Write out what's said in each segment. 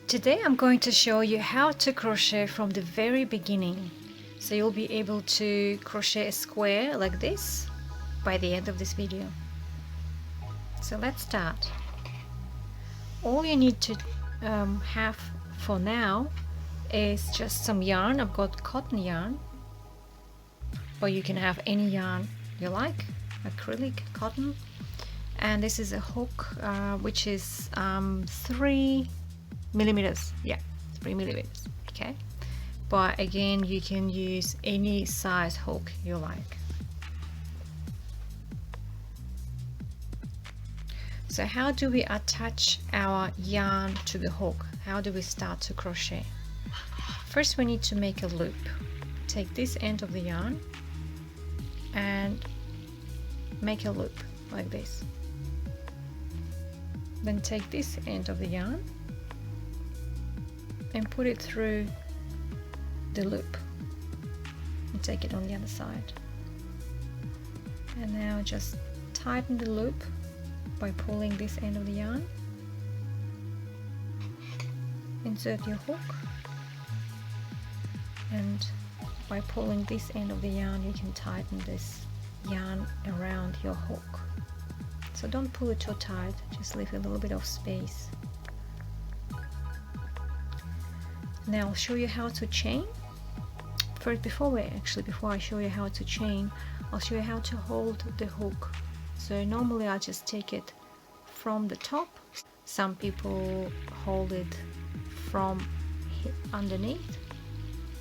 Today I'm going to show you how to crochet from the very beginning. So you'll be able to crochet a square like this by the end of this video. So let's start. All you need to have for now is just some yarn. I've got cotton yarn, but you can have any yarn you like, acrylic, cotton. And this is a hook which is 3 millimeters. Yeah, 3 millimeters. Okay, but again, you can use any size hook you like. So how do we attach our yarn to the hook? How do we start to crochet? First, we need to make a loop. Take this end of the yarn and make a loop like this. Then take this end of the yarn and put it through the loop and take it on the other side. And now just tighten the loop by pulling this end of the yarn. Insert your hook, and by pulling this end of the yarn you can tighten this yarn around your hook. So don't pull it too tight, just leave a little bit of space. Now I'll show you how to chain. First, before I show you how to chain, I'll show you how to hold the hook. So normally I'll just take it from the top. Some people hold it from underneath,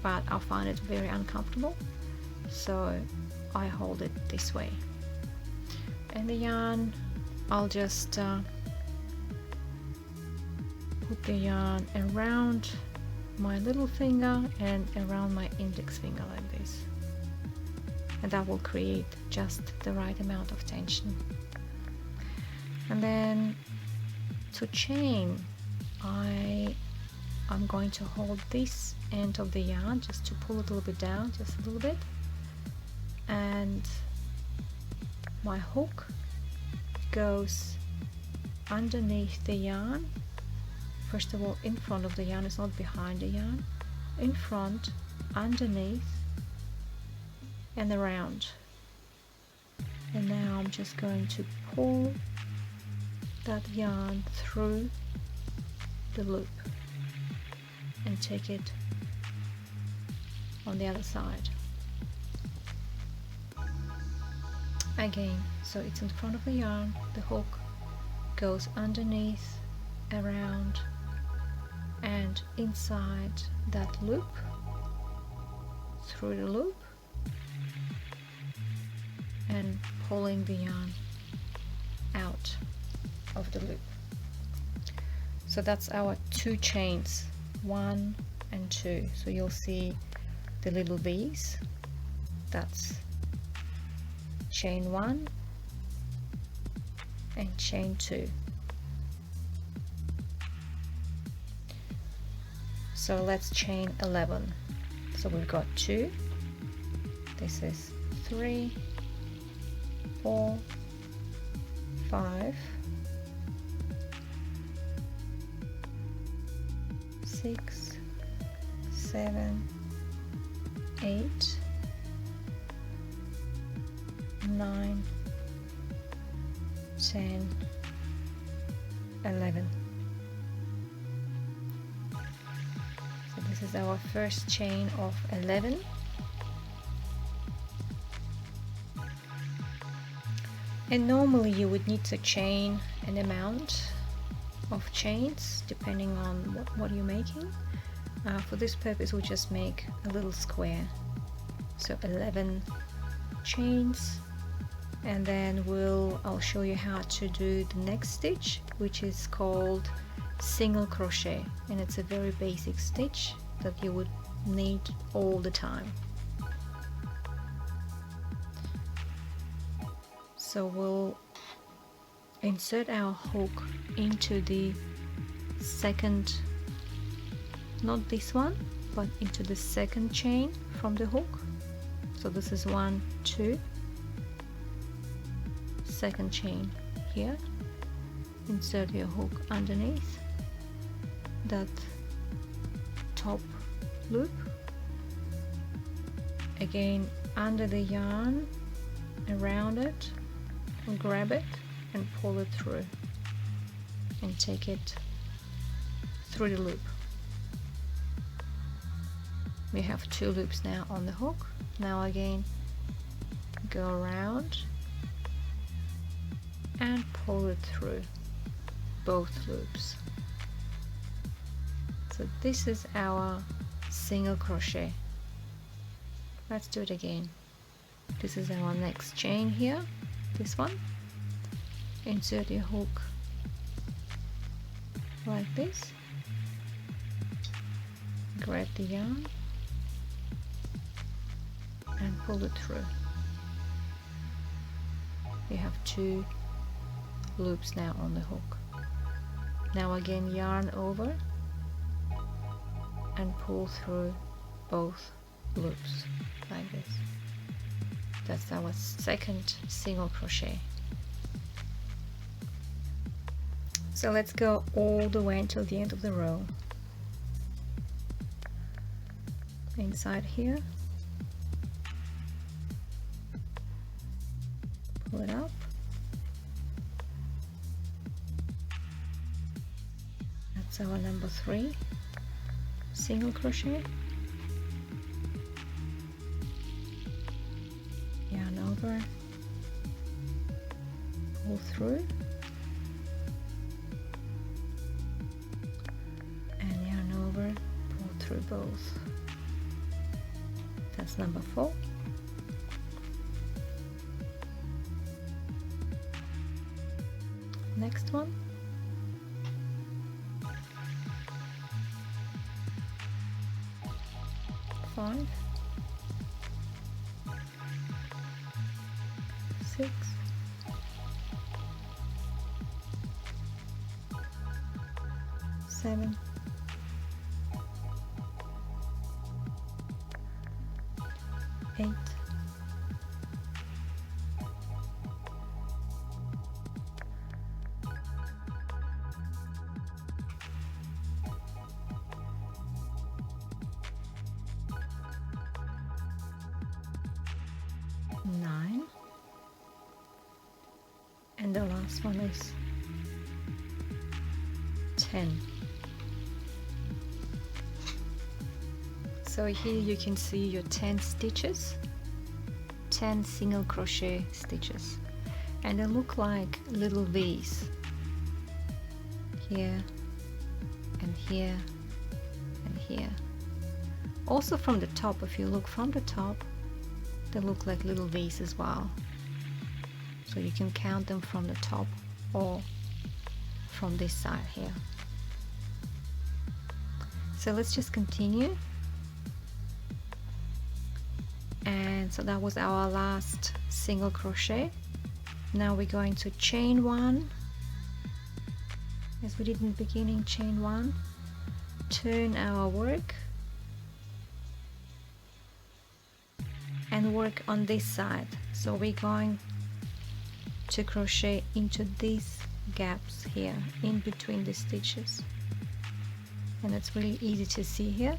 but I find it very uncomfortable, so I hold it this way. And the yarn, I'll just put the yarn around my little finger and around my index finger like this, and that will create just the right amount of tension. And then to chain, I'm going to hold this end of the yarn just to pull it a little bit down, just a little bit, and my hook goes underneath the yarn. First of all, in front of the yarn, it's not behind the yarn. In front, underneath, and around. And now I'm just going to pull that yarn through the loop and take it on the other side. Again, so it's in front of the yarn, the hook goes underneath, around, and inside that loop, through the loop, and pulling the yarn out of the loop. So that's our 2 chains, 1 and 2. So you'll see the little V's. That's chain 1 and chain 2. So let's chain 11. So we've got 2, this is 3, 4, 5, 6, 7, 8, 9, 10, 11. So this is our first chain of 11. And normally you would need to chain an amount of chains depending on what you're making. For this purpose we'll just make a little square, so 11 chains, and then I'll show you how to do the next stitch, which is called single crochet, and it's a very basic stitch that you would need all the time. So we'll insert our hook into the second, not this one, but into the second chain from the hook. So this is 1, 2, second chain here, insert your hook underneath, that top loop, again under the yarn, around it, and grab it and pull it through and take it through the loop. We have 2 loops now on the hook. Now again, go around and pull it through both loops. So this is our single crochet. Let's do it again. This is our next chain here, this one. Insert your hook like this, grab the yarn and pull it through. We have 2 loops now on the hook. Now again, yarn over and pull through both loops like this. That's our second single crochet. So let's go all the way until the end of the row. Inside here, pull it up. That's our number 3 single crochet. Yarn over, pull through, and yarn over, pull through both. That's number 4. Next one. Five, 6, 7, 8, 9, and the last one is 10. So here you can see your 10 stitches, 10 single crochet stitches, and they look like little V's here and here and here. Also from the top, if you look from the top, they look like little V's as well. So you can count them from the top or from this side here. So let's just continue. And so that was our last single crochet. Now we're going to chain 1, as we did in the beginning. Chain 1, turn our work and work on this side. So we're going to crochet into these gaps here in between the stitches, and it's really easy to see here.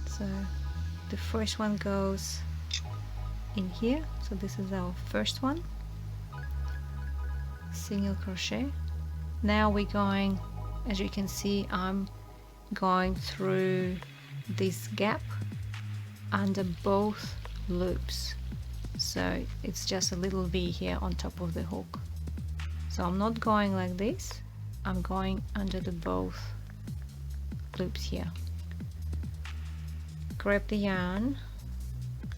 So the first one goes in here, so this is our first one, single crochet. Now we're going, as you can see, I'm going through this gap under both loops, so it's just a little V here on top of the hook. So I'm not going like this, I'm going under the both loops here. Grab the yarn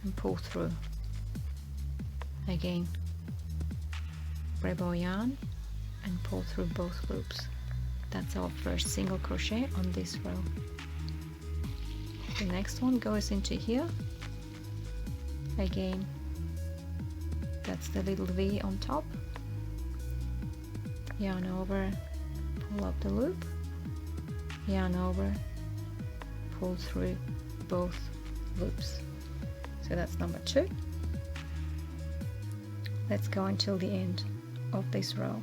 and pull through. Again, grab our yarn and pull through both loops. That's our first single crochet on this row. The next one goes into here. Again, that's the little V on top. Yarn over, pull up the loop, yarn over, pull through both loops. So that's number 2. Let's go until the end of this row.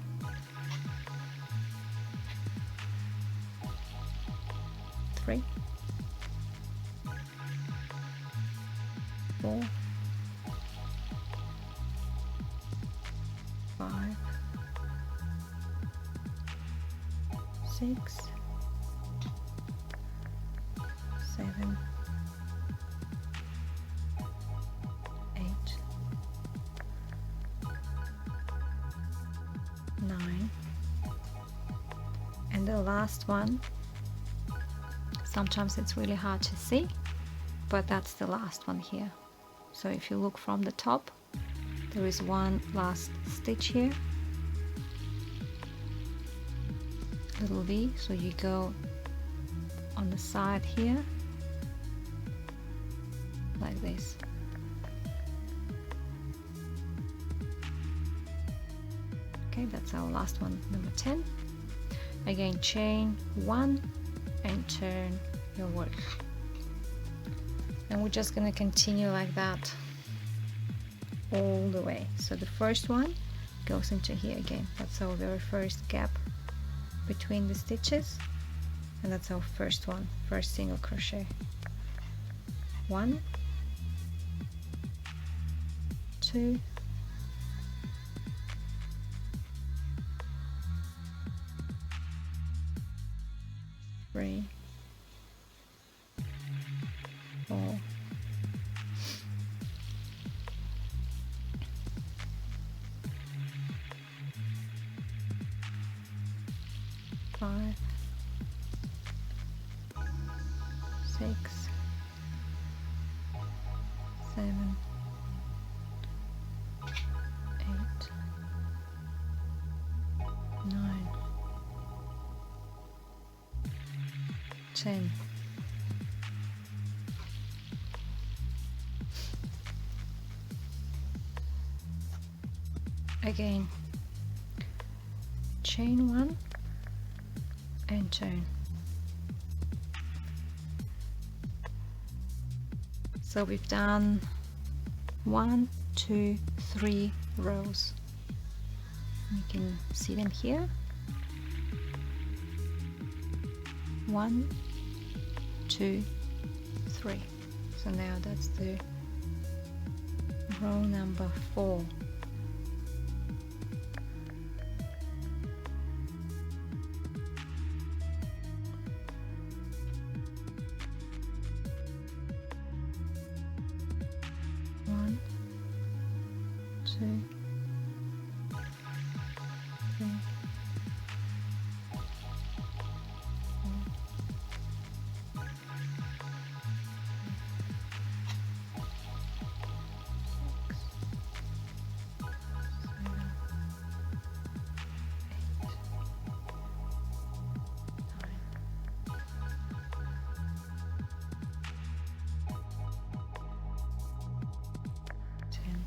3, 4, 5, 6, 7, 8, 9, and the last one, sometimes it's really hard to see, but that's the last one here. So if you look from the top, there is one last stitch here, little V, so you go on the side here like this. Okay, that's our last one, number 10. Again, chain 1 and turn your work, and we're just going to continue like that all the way. So the first one goes into here again. That's our very first gap between the stitches, and that's our first one, first single crochet. 1, 2, 3, 4, 5, 6, 7, 8, 9, 10. Again, chain 1 and turn. So we've done 1, 2, 3 rows. You can see them here. 1, 2, 3. So now that's the row number 4. One, 2, 3, 4, 10.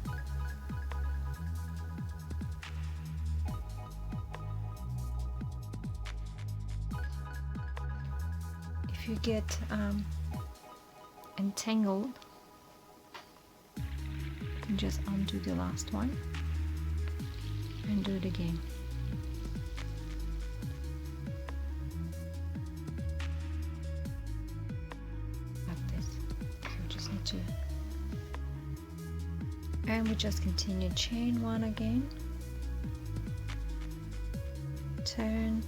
If you get entangled, you can just undo the last one and do it again. Like this. So you just need to, and we just continue chain 1 again, turn,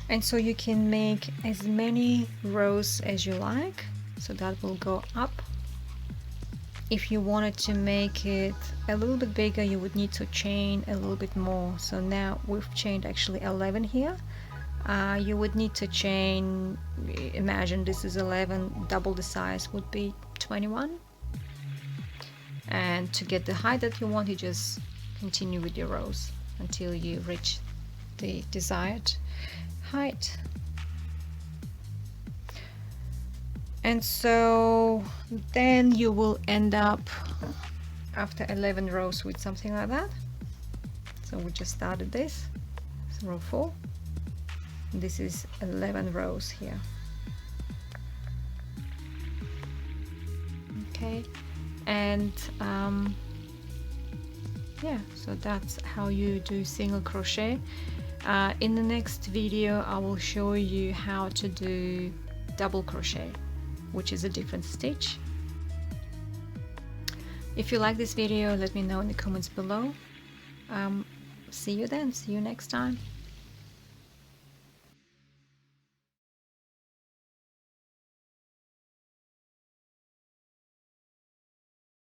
and so you can make as many rows as you like, so that will go up. If you wanted to make it a little bit bigger, you would need to chain a little bit more. So now we've chained actually 11 here. You would need to chain, imagine this is 11, double the size would be 21. and to get the height that you want, you just continue with your rows until you reach the desired height. And so then you will end up after 11 rows with something like that. So we just started this, so row 4. This is 11 rows here. Okay, and yeah, so that's how you do single crochet. In the next video I will show you how to do double crochet, which is a different stitch. If you like this video, let me know in the comments below. See you then, see you next time.